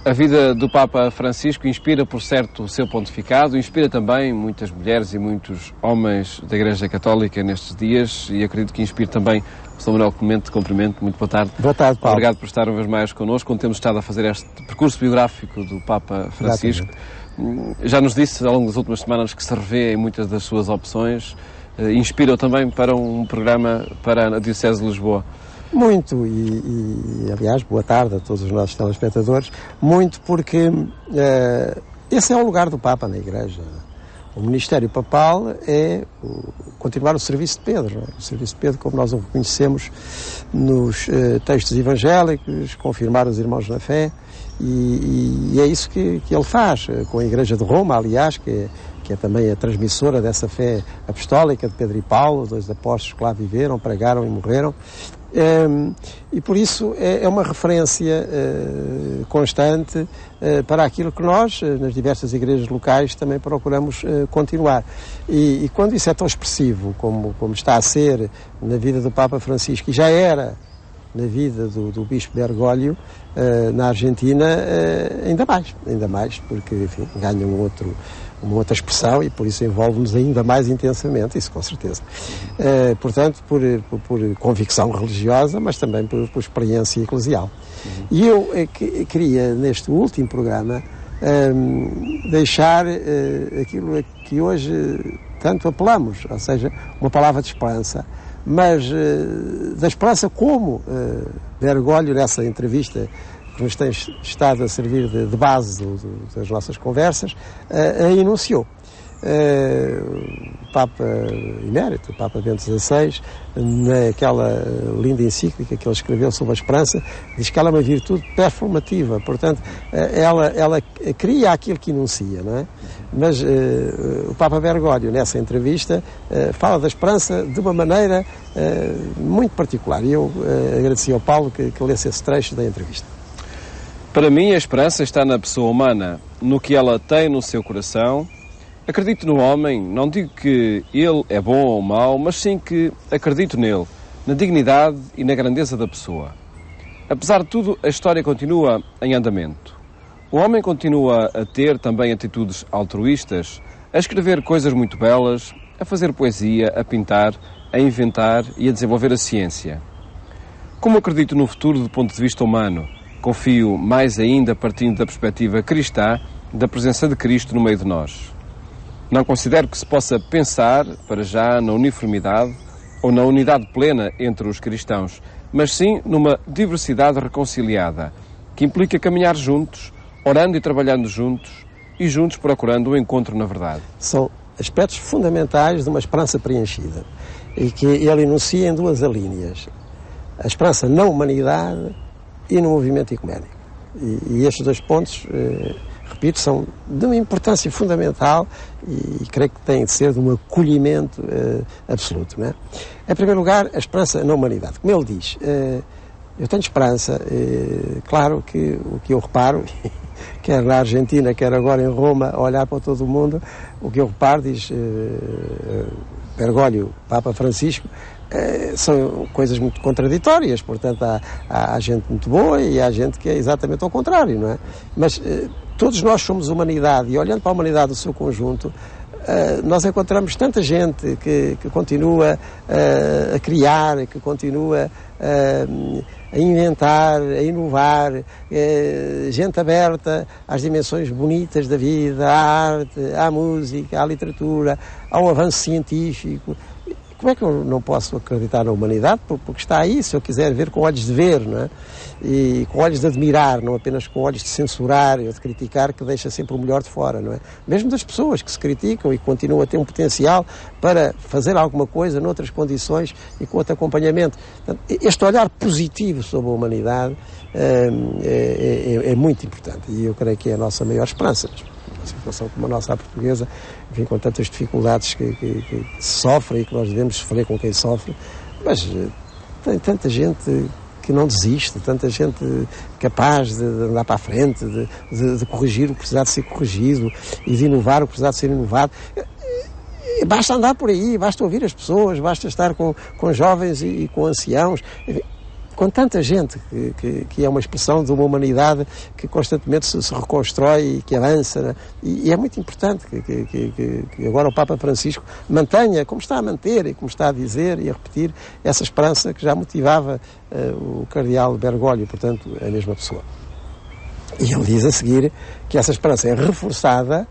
A vida do Papa Francisco inspira, por certo, o seu pontificado, inspira também muitas mulheres e muitos homens da Igreja Católica nestes dias e acredito que inspire também o Sr. Manuel Clemente. Cumprimento, muito boa tarde. Boa tarde, Paulo. Obrigado por estar uma vez mais connosco, quando temos estado a fazer este percurso biográfico do Papa Francisco. Exatamente. Já nos disse ao longo das últimas semanas que se revê em muitas das suas opções, inspira-o também para um programa para a Diocese de Lisboa. Muito, aliás, boa tarde a todos os nossos telespectadores, muito porque esse é o lugar do Papa na Igreja. O ministério papal é continuar o serviço de Pedro, não é? O serviço de Pedro, como nós o reconhecemos nos textos evangélicos, confirmar os irmãos na fé, e é isso que ele faz, com a Igreja de Roma, aliás, que é também a transmissora dessa fé apostólica de Pedro e Paulo, dois apóstolos que lá viveram, pregaram e morreram. E por isso é uma referência constante para aquilo que nós, nas diversas igrejas locais, também procuramos continuar. E quando isso é tão expressivo como está a ser na vida do Papa Francisco, e já era na vida do Bispo Bergoglio, na Argentina, ainda mais, porque enfim, ganha uma outra expressão e por isso envolve-nos ainda mais intensamente, isso com certeza. Portanto, por convicção religiosa, mas também por experiência eclesial. E eu queria, neste último programa, deixar aquilo a que hoje tanto apelamos, ou seja, uma palavra de esperança, mas da esperança como Bergoglio, nessa entrevista que nos tem estado a servir de base das nossas conversas, a enunciou. O Papa Emérito, o Papa Bento XVI, naquela linda encíclica que ele escreveu sobre a esperança, diz que ela é uma virtude performativa, portanto, ela cria aquilo que enuncia, não é? Mas o Papa Bergoglio, nessa entrevista, fala da esperança de uma maneira muito particular, e eu agradeci ao Paulo que lesse esse trecho da entrevista. Para mim, a esperança está na pessoa humana, no que ela tem no seu coração. Acredito no homem, não digo que ele é bom ou mau, mas sim que acredito nele, na dignidade e na grandeza da pessoa. Apesar de tudo, a história continua em andamento. O homem continua a ter também atitudes altruístas, a escrever coisas muito belas, a fazer poesia, a pintar, a inventar e a desenvolver a ciência. Como acredito no futuro do ponto de vista humano, confio mais ainda partindo da perspectiva cristã da presença de Cristo no meio de nós. Não considero que se possa pensar, para já, na uniformidade ou na unidade plena entre os cristãos, mas sim numa diversidade reconciliada, que implica caminhar juntos, orando e trabalhando juntos, e juntos procurando o encontro na verdade. São aspectos fundamentais de uma esperança preenchida, e que ele enuncia em duas alíneas: a esperança na humanidade e no movimento ecuménico. E estes dois pontos, repito, são de uma importância fundamental e creio que têm de ser de um acolhimento absoluto, não é? Em primeiro lugar, a esperança na humanidade. Como ele diz, eu tenho esperança, claro que o que eu reparo, quer na Argentina, quer agora em Roma, a olhar para todo o mundo, o que eu reparo, diz Bergoglio, Papa Francisco, são coisas muito contraditórias, portanto há gente muito boa e há gente que é exatamente ao contrário, não é? Mas todos nós somos humanidade e olhando para a humanidade no seu conjunto, nós encontramos tanta gente que continua a criar, que continua a inventar, a inovar, gente aberta às dimensões bonitas da vida, à arte, à música, à literatura, ao avanço científico. Como é que eu não posso acreditar na humanidade? Porque está aí, se eu quiser ver com olhos de ver, não é? E com olhos de admirar, não apenas com olhos de censurar ou de criticar, que deixa sempre o melhor de fora, não é? Mesmo das pessoas que se criticam e que continuam a ter um potencial para fazer alguma coisa noutras condições e com outro acompanhamento. Portanto, este olhar positivo sobre a humanidade é muito importante e eu creio que é a nossa maior esperança. Uma situação como a nossa, a portuguesa, enfim, com tantas dificuldades que se sofre e que nós devemos sofrer com quem sofre, mas tem tanta gente que não desiste, tanta gente capaz de andar para a frente, de corrigir o que precisar de ser corrigido e de inovar o que precisar de ser inovado. Basta andar por aí, basta ouvir as pessoas, basta estar com jovens e com anciãos. Enfim, com tanta gente, que é uma expressão de uma humanidade que constantemente se reconstrói e que avança, né? E é muito importante que agora o Papa Francisco mantenha, como está a manter e como está a dizer e a repetir, essa esperança que já motivava o cardeal Bergoglio, portanto, a mesma pessoa. E ele diz a seguir que essa esperança é reforçada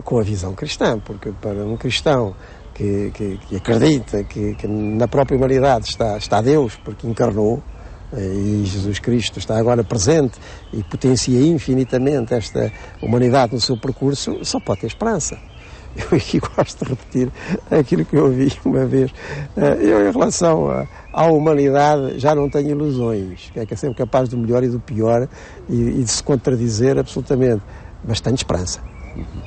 com a visão cristã, porque para um cristão que acredita que na própria humanidade está Deus, porque encarnou, e Jesus Cristo está agora presente e potencia infinitamente esta humanidade no seu percurso, só pode ter esperança. Eu aqui gosto de repetir aquilo que eu ouvi uma vez. Eu, em relação à humanidade, já não tenho ilusões, que é sempre capaz do melhor e do pior e de se contradizer absolutamente, mas tenho esperança.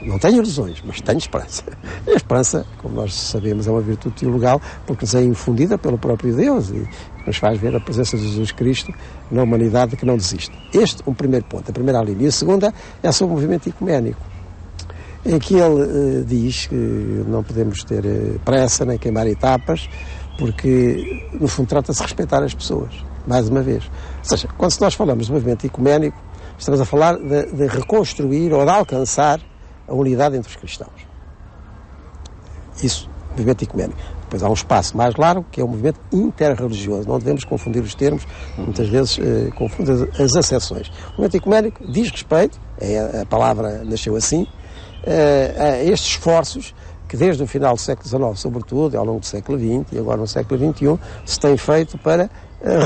Não tenho ilusões, mas tenho esperança. E a esperança, como nós sabemos, é uma virtude teologal, porque nos é infundida pelo próprio Deus e nos faz ver a presença de Jesus Cristo na humanidade que não desiste. Este é um primeiro ponto, a primeira linha. E a segunda é sobre o movimento ecuménico, em que ele diz que não podemos ter pressa nem queimar etapas, porque, no fundo, trata-se de respeitar as pessoas, mais uma vez. Ou seja, quando nós falamos de movimento ecuménico, estamos a falar de reconstruir ou de alcançar a unidade entre os cristãos. Isso, movimento ecuménico. Depois há um espaço mais largo, que é o movimento interreligioso. Não devemos confundir os termos, muitas vezes confundem as acessões. O movimento ecuménico diz respeito, a palavra nasceu assim, a estes esforços que desde o final do século XIX, sobretudo, ao longo do século XX e agora no século XXI, se tem feito para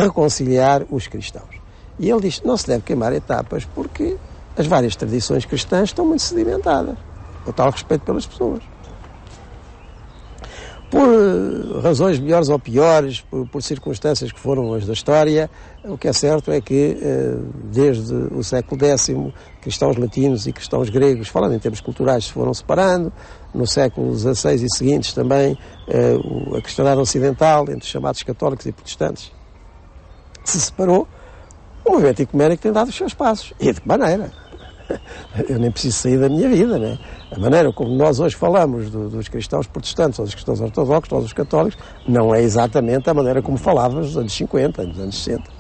reconciliar os cristãos. E ele diz que não se deve queimar etapas porque as várias tradições cristãs estão muito sedimentadas, o tal respeito pelas pessoas. Por razões melhores ou piores, por circunstâncias que foram as da história, o que é certo é que, desde o século X, cristãos latinos e cristãos gregos, falando em termos culturais, se foram separando. No século XVI e seguintes também, a cristandade ocidental, entre os chamados católicos e protestantes, se separou. O movimento ecuménico tem dado os seus passos. E de que maneira? Eu nem preciso sair da minha vida, né? A maneira como nós hoje falamos dos cristãos protestantes, ou dos cristãos ortodoxos, ou dos católicos, não é exatamente a maneira como falávamos nos anos 50, nos anos 60.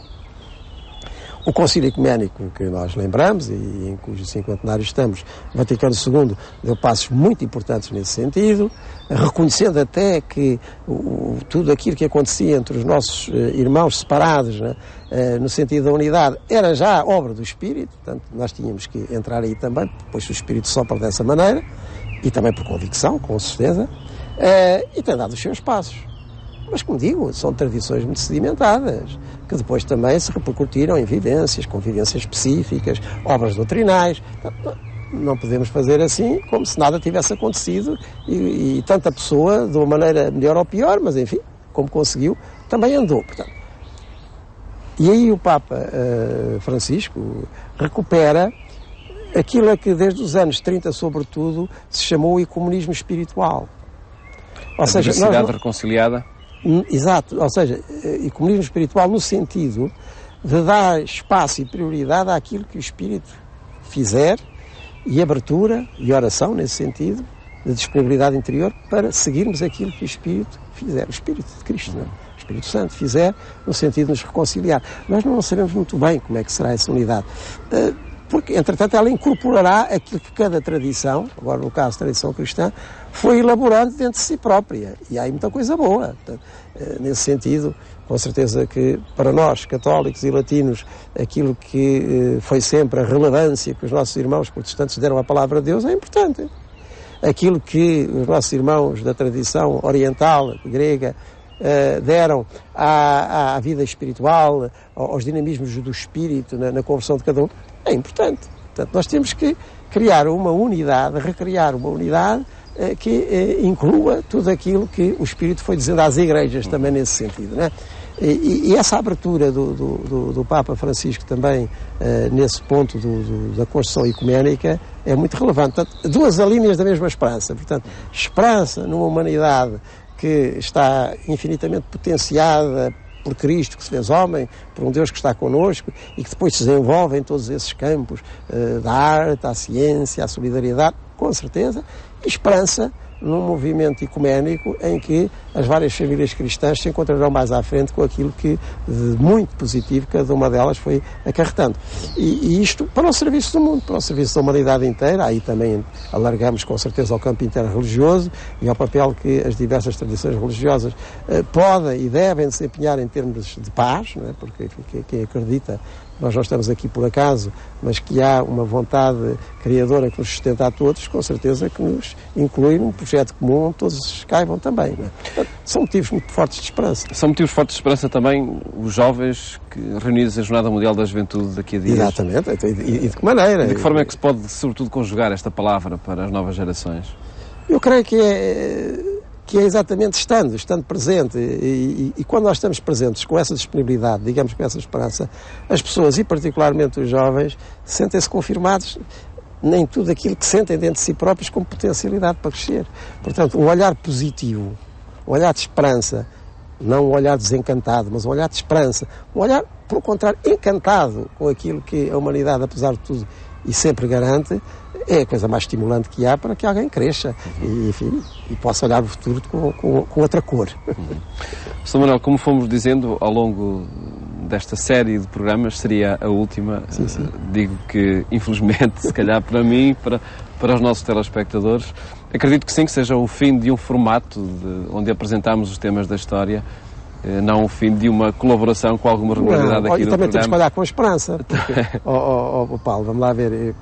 O Concílio Ecuménico que nós lembramos, e em cujo cinquentenário estamos, Vaticano II, deu passos muito importantes nesse sentido, reconhecendo até que tudo aquilo que acontecia entre os nossos irmãos separados, né, no sentido da unidade, era já obra do Espírito, portanto nós tínhamos que entrar aí também, pois o Espírito sopra dessa maneira, e também por convicção, com certeza, e tem dado os seus passos. Mas, como digo, são tradições muito sedimentadas, que depois também se repercutiram em vivências, convivências específicas, obras doutrinais. Não podemos fazer assim como se nada tivesse acontecido e tanta pessoa, de uma maneira melhor ou pior, mas enfim, como conseguiu, também andou. Portanto. E aí o Papa Francisco recupera aquilo a que desde os anos 30, sobretudo, se chamou o ecumenismo espiritual. Ou seja, diversidade reconciliada. Exato, ou seja, ecumenismo espiritual no sentido de dar espaço e prioridade àquilo que o Espírito fizer e abertura e oração nesse sentido, de disponibilidade interior para seguirmos aquilo que o Espírito fizer, o Espírito de Cristo, não é? O Espírito Santo fizer no sentido de nos reconciliar. Nós não sabemos muito bem como é que será essa unidade, porque, entretanto, ela incorporará aquilo que cada tradição, agora no caso tradição cristã, foi elaborando dentro de si própria. E há aí muita coisa boa. Portanto, nesse sentido, com certeza que para nós, católicos e latinos, aquilo que foi sempre a relevância que os nossos irmãos protestantes deram à palavra de Deus é importante. Aquilo que os nossos irmãos da tradição oriental, grega, deram à vida espiritual, aos dinamismos do espírito, na conversão de cada um, é importante. Portanto, nós temos que criar uma unidade, recriar uma unidade que inclua tudo aquilo que o Espírito foi dizendo às igrejas também nesse sentido, né? E essa abertura do Papa Francisco também nesse ponto da construção ecuménica é muito relevante. Portanto, duas alíneas da mesma esperança. Portanto, esperança numa humanidade que está infinitamente potenciada por Cristo, que se fez homem, por um Deus que está connosco e que depois se desenvolve em todos esses campos da arte, à ciência, à solidariedade, com certeza, e esperança num movimento ecuménico em que as várias famílias cristãs se encontrarão mais à frente com aquilo que de muito positivo cada uma delas foi acarretando. E isto para o serviço do mundo, para o serviço da humanidade inteira. Aí também alargamos com certeza ao campo interreligioso e ao papel que as diversas tradições religiosas podem e devem desempenhar em termos de paz, não é? Porque quem acredita, nós não estamos aqui por acaso, mas que há uma vontade criadora que nos sustenta a todos, com certeza que nos inclui num projeto comum onde todos caibam também. Não é? Portanto, são motivos muito fortes de esperança. São motivos fortes de esperança também os jovens reunidos na Jornada Mundial da Juventude daqui a dias. Exatamente. E de que maneira? E de que forma é que se pode, sobretudo, conjugar esta palavra para as novas gerações? Eu creio que é exatamente estando presente e quando nós estamos presentes com essa disponibilidade, digamos, com essa esperança, as pessoas, e particularmente os jovens, sentem-se confirmados em tudo aquilo que sentem dentro de si próprios como potencialidade para crescer. Portanto, um olhar positivo, um olhar de esperança, não um olhar desencantado, mas um olhar de esperança, um olhar, pelo contrário, encantado com aquilo que a humanidade, apesar de tudo, e sempre garante, é a coisa mais estimulante que há para que alguém cresça e possa olhar o futuro com outra cor. Sr. Manuel, como fomos dizendo ao longo desta série de programas, seria a última. Sim. Digo que, infelizmente, se calhar para mim, para os nossos telespectadores, acredito que sim, que seja o fim de um formato onde apresentamos os temas da história, não o fim de uma colaboração com alguma regularidade aqui no programa. E também temos que olhar com esperança. Porque, Paulo, vamos lá ver,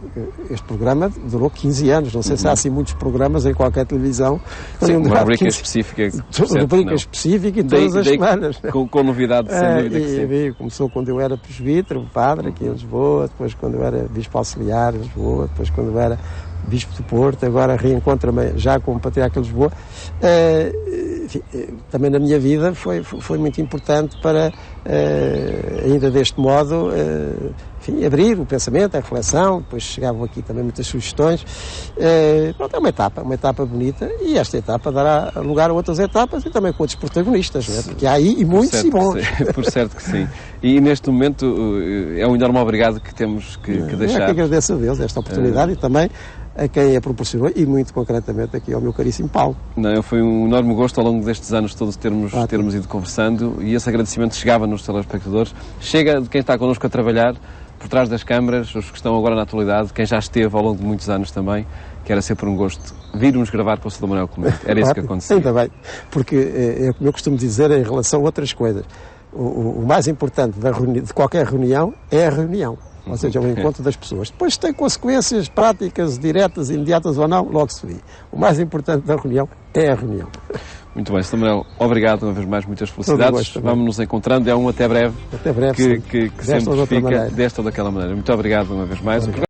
este programa durou 15 anos, não sei se há assim muitos programas em qualquer televisão. Sim, uma rubrica específica. Rubrica específica e todas as semanas. Com novidade, sem dúvida que sim. Começou quando eu era presbítero, padre aqui em Lisboa, depois quando eu era bispo auxiliar em Lisboa, depois quando eu era bispo do Porto, agora reencontra-me já como patriarca de Lisboa. Enfim, também na minha vida foi muito importante para, ainda deste modo, enfim, abrir o pensamento, a reflexão. Depois chegavam aqui também muitas sugestões. Pronto, é uma etapa bonita, e esta etapa dará lugar a outras etapas e também com outros protagonistas, não é? Porque há aí e muitos e bons. Por certo que sim. E neste momento é um enorme obrigado que temos que deixar. Eu que agradeço a Deus esta oportunidade e também a quem a proporcionou e muito concretamente aqui ao meu caríssimo Paulo. Não, foi um enorme gosto ao longo destes anos todos termos ido conversando, e esse agradecimento chegava nos telespectadores. Chega de quem está connosco a trabalhar por trás das câmaras, os que estão agora na atualidade, quem já esteve ao longo de muitos anos também, que era sempre um gosto vir-nos gravar com o Sr. Manuel Clemente. Era isso que acontecia. Ainda bem, porque é como eu costumo dizer em relação a outras coisas. O mais importante de qualquer reunião é a reunião. Ou seja, o encontro das pessoas. Depois tem consequências práticas, diretas, imediatas ou não, logo se vê. O mais importante da reunião é a reunião. Muito bem, Sr. Manuel, obrigado uma vez mais, muitas felicidades. Vamos nos encontrando, é um até breve. Até breve, que sempre fica desta ou daquela maneira. Muito obrigado uma vez mais.